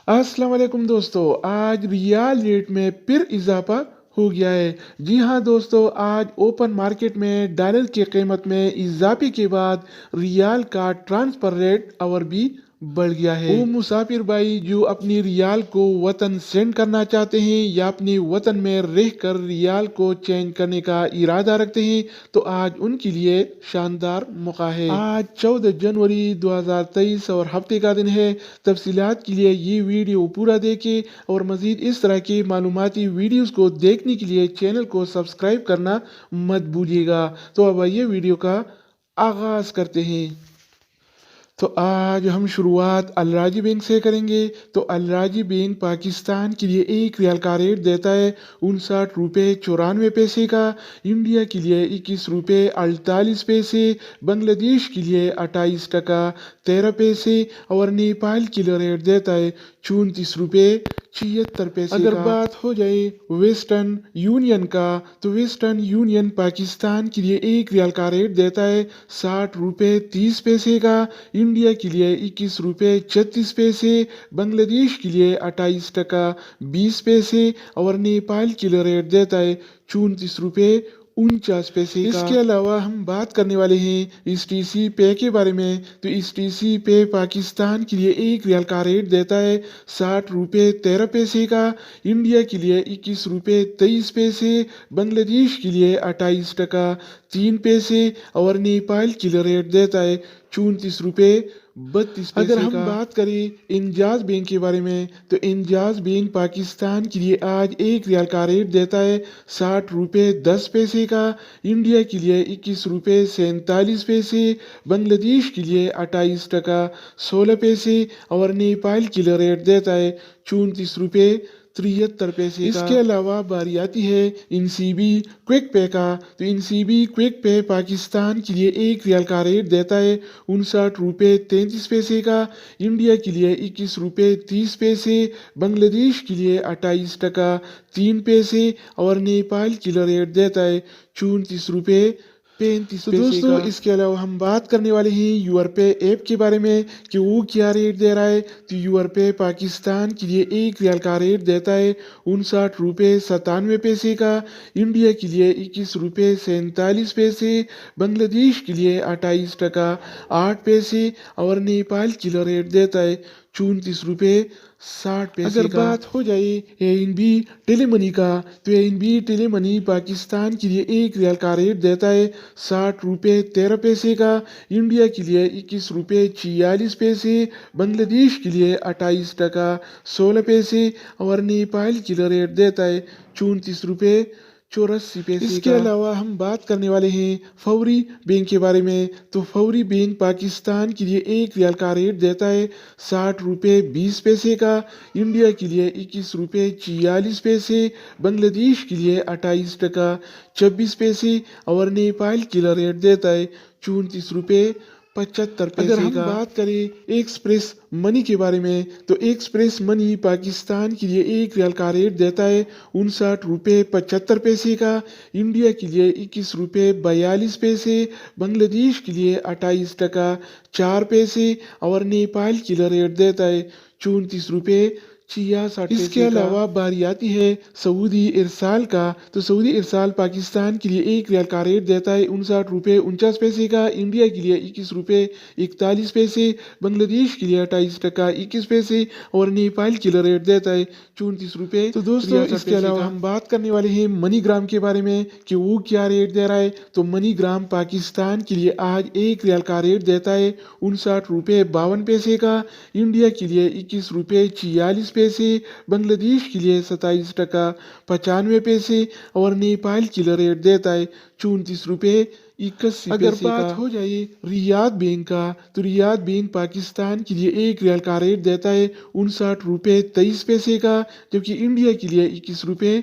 अस्सलाम वालेकुम दोस्तों, आज रियाल रेट में फिर इजाफा हो गया है। जी हाँ दोस्तों, आज ओपन मार्केट में डॉलर की कीमत में इजाफे के बाद रियाल का ट्रांसफर रेट और भी बढ़ गया है। वो मुसाफिर भाई जो अपनी रियाल को वतन सेंड करना चाहते हैं या अपने वतन में रहकर रियाल को चेंज करने का इरादा रखते हैं, तो आज उनके लिए शानदार मौका है। आज 14 जनवरी 2023 और हफ्ते का दिन है। तफसीलात के लिए ये वीडियो पूरा देखें और मज़ीद इस तरह की मालूमाती वीडियोस को देखने के लिए चैनल को सब्सक्राइब करना मत भूलिएगा। तो अब ये वीडियो का आगाज़ करते हैं। तो आज हम शुरुआत अलराजी बैंक से करेंगे। तो अलराजी बैंक पाकिस्तान के लिए एक रियाल का रेट देता है 59 रुपये 94 पैसे का, इंडिया के लिए 21 रुपये 48 पैसे, बांग्लादेश के लिए 28 टका 13 पैसे और नेपाल के लिए रेट देता है 34 रुपये 76 पैसे। अगर बात हो जाए वेस्टर्न यूनियन का, तो वेस्टर्न यूनियन पाकिस्तान के लिए एक रियाल का रेट देता है 60 रुपये 30 पैसे का, इंडिया के लिए 21 रुपये 36 पैसे, बांग्लादेश के लिए 28 टका 20 पैसे और नेपाल के लिए रेट देता है 34 रुपये 49 पैसे का। इसके अलावा हम बात करने वाले हैं STC पे के बारे में। तो STC पे पाकिस्तान के लिए एक रियाल का रेट देता है 60 रुपये 13 पैसे का, इंडिया के लिए 21 रुपये 23 पैसे, बांग्लादेश के लिए 28 टका 3 पैसे और नेपाल के लिए रेट देता है 34 रुपये 32 पैसे। अगर हम बात करें इंजाज बैंक के बारे में, तो इंजाज बैंक पाकिस्तान के लिए आज एक रियाल का रेट देता है 60 रुपये 10 पैसे का, इंडिया के लिए 21 रुपये 47 पैसे, बांग्लादेश के लिए 28 टका 16 पैसे और नेपाल के लिए रेट देता है 34 रुपये 73 पैसे का। इसके अलावा बारी आती है इनसीबी क्विक पे का। तो इनसीबी क्विक पे पाकिस्तान के लिए एक रियाल का रेट देता है 59 रुपये 33 पैसे का, इंडिया के लिए 21 रुपये 30 पैसे, बांग्लादेश के लिए 28 टका 3 पैसे और नेपाल के लिए रेट देता है 34 रुपये 35 पैसे दोस्तों का। इसके अलावा हम बात करने वाले हैं यूआरपे ऐप के बारे में कि वो क्या रेट दे रहा है। तो यूआरपे पाकिस्तान के लिए एक रियाल का रेट देता है 59 रुपये 97 पैसे का, इंडिया के लिए 21 रुपये 47 पैसे, बांग्लादेश के लिए 28 टका 8 पैसे और नेपाल के लिए रेट देता है 34 रुपये 60 पैसे। अगर बात हो जाए ANB टेलीमनी का, तो ANB टेलीमनी पाकिस्तान के लिए एक रियाल का रेट देता है 60 रुपये 13 पैसे का, इंडिया के लिए 21 रुपये 46 पैसे, बांग्लादेश के लिए 28 टका 16 पैसे और नेपाल के लिए रेट देता है 34 रुपये 84 पैसे। इसके अलावा हम बात करने वाले हैं फौरी बैंक के बारे में। तो फौरी बैंक पाकिस्तान के लिए एक रियाल का रेट देता है 60 रुपये 20 पैसे का, इंडिया के लिए 21 रुपये 44 पैसे, बांग्लादेश के लिए 28 टका 26 पैसे और नेपाल के लिए रेट देता है 34 रुपये 75 पैसे। अगर हम बात करें एक्सप्रेस मनी के बारे में, तो एक्सप्रेस मनी पाकिस्तान के लिए एक रियाल का रेट देता है 59 रुपये 75 पैसे का, इंडिया के लिए 21 रुपये 42 पैसे, बांग्लादेश के लिए 28 टका 4 पैसे और नेपाल के लिए रेट देता है 34 रुपये 66 पैसे। इसके अलावा बारी आती है सऊदी इरसाल का। तो सऊदी इरसाल पाकिस्तान के लिए एक रियाल का रेट देता है 59 रुपये 49 पैसे का, इंडिया के लिए 21 रुपये 41 पैसे, बांग्लादेश के लिए 28 टका 21 पैसे और नेपाल के लिए रेट देता है 34 रुपये। तो दोस्तों इसके अलावा हम बात करने वाले हैं मनीग्राम के बारे में कि वो क्या रेट दे रहा है। तो मनीग्राम पाकिस्तान के लिए आज एक रियाल का रेट देता है 59 रुपये 52 पैसे का, इंडिया के लिए 21 रुपये 46 पैसे, बांग्लादेश के लिए 27 टका 95 पैसे और नेपाल के लिए रेट देता है 34 रुपये 81 पैसे। अगर बात हो जाए रियाद बैंक का, तो रियाद बैंक पाकिस्तान के लिए एक रियाल का रेट देता है 59 रुपये 23 पैसे का, जबकि इंडिया के लिए 21 रुपये